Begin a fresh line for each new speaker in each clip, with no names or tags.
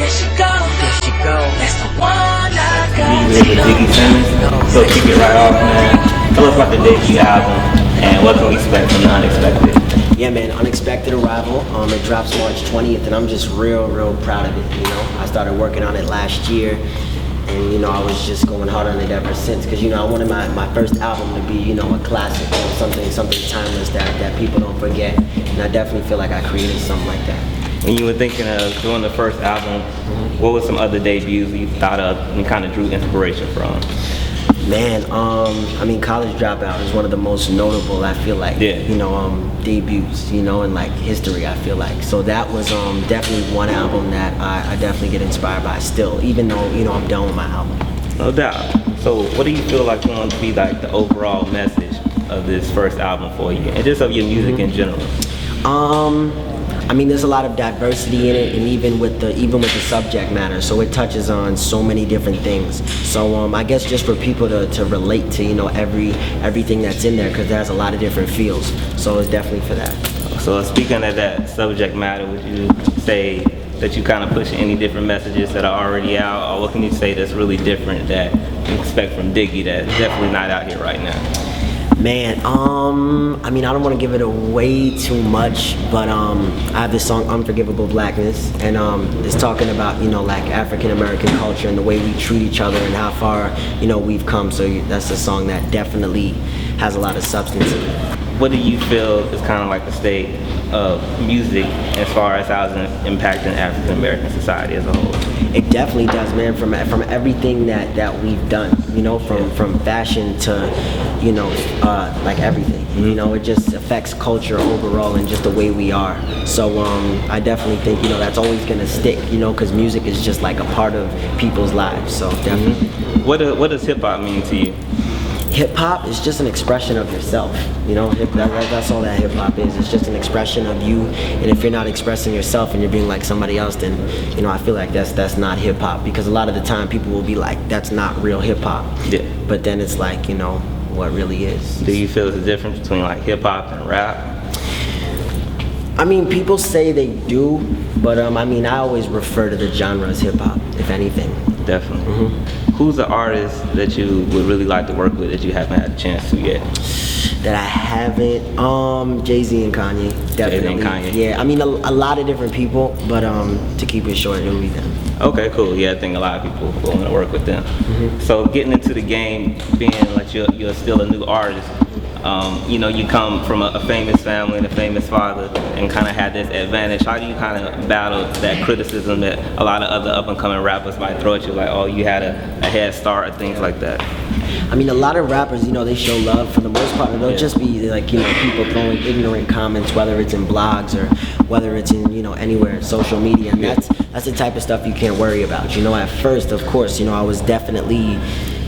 That's the one I
We live with Diggy Simmons, so kick it right off, man. Tell us about the debut album and what can we expect from the Unexpected.
Yeah, man, Unexpected Arrival. It drops March 20th, and I'm just real proud of it, you know. I started working on it last year, and, you know, I was just going hard on it ever since, because, you know, I wanted my first album to be, you know, a classic, you know, something timeless that people don't forget, and I definitely feel like I created something like that.
When you were thinking of doing the first album, what were some other debuts you thought of and kind of drew inspiration from?
Man, I mean, College Dropout is one of the most notable, I feel like, you know, debuts, you know, in like history, I feel like. So that was definitely one album that I definitely get inspired by still, even though, you know, I'm done with my album.
No doubt. So what do you feel like going to be like the overall message of this first album for you, and just of your music in general?
I mean, there's a lot of diversity in it, and even with the subject matter, so it touches on so many different things. So I guess just for people to relate to, you know, everything that's in there, because there's a lot of different feels. So it's definitely for that.
So speaking of that subject matter, would you say that you kind of push any different messages that are already out, or what can you say that's really different that you expect from Diggy that's definitely not out here right now?
Man, I mean, I don't want to give it away too much, but I have this song, Unforgivable Blackness, and it's talking about, you know, like African American culture and the way we treat each other and how far, you know, we've come. So that's a song that definitely has a lot of substance in it.
What do you feel is kind of like the state of music as far as how it's impacting African American society as a whole?
It definitely does, man. From everything that we've done, you know, from fashion to, you know, like everything. You know, it just affects culture overall and just the way we are. So I definitely think, you know, that's always gonna stick, you know, because music is just like a part of people's lives. So definitely.
What does hip hop mean to you?
Hip hop is just an expression of yourself, you know. That's all that hip hop is. It's just an expression of you, and if you're not expressing yourself and you're being like somebody else, then, you know, I feel like that's not hip hop, because a lot of the time people will be like, that's not real hip hop.
Yeah.
But then it's like, you know, what really is.
Do you feel there's a difference between like hip hop and rap?
I mean, people say they do, but I mean, I always refer to the genre as hip hop, if anything.
Definitely. Who's the artist that you would really like to work with that you haven't had a chance to yet?
That I haven't, Jay-Z and Kanye, definitely.
Jay-Z and Kanye.
Yeah, I mean, a lot of different people, but to keep it short, it'll be them.
Okay, cool. Yeah, I think a lot of people will want to work with them. So getting into the game, being like you're still a new artist, you know, you come from a famous family and a famous father and kind of had this advantage. How do you kind of battle that criticism that a lot of other up-and-coming rappers might throw at you, like, oh, you had a head start or things like that?
I mean, a lot of rappers, you know, they show love for the most part. They'll just be like, you know, people throwing ignorant comments, whether it's in blogs or whether it's in, you know, anywhere, social media, and that's the type of stuff you can't worry about. You know, at first, of course, you know, I was definitely,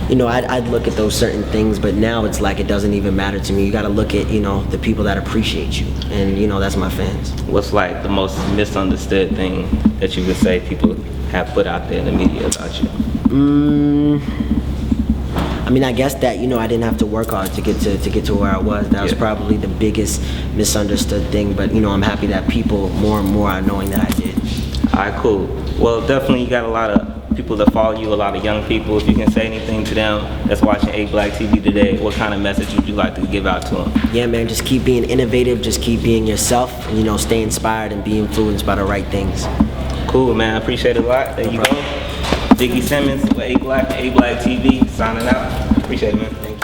you know, I'd look at those certain things, but now it's like it doesn't even matter to me. You got to look at, you know, the people that appreciate you, and, you know, that's my fans.
What's like the most misunderstood thing that you would say people have put out there in the media about you?
I mean, I guess that, you know, I didn't have to work hard to get to where I was. That was probably the biggest misunderstood thing, but, you know, I'm happy that people more and more are knowing that I did.
All right, cool. Well, definitely you got a lot of people that follow you, a lot of young people. If you can say anything to them that's watching ABlackTV today, what kind of message would you like to give out to them?
Yeah, man, just keep being innovative, just keep being yourself, and, you know, stay inspired and be influenced by the right things.
Cool, man. I appreciate it a lot. There you go. Diggy Simmons with ABlackTV signing out. Appreciate it, man.
Thank you.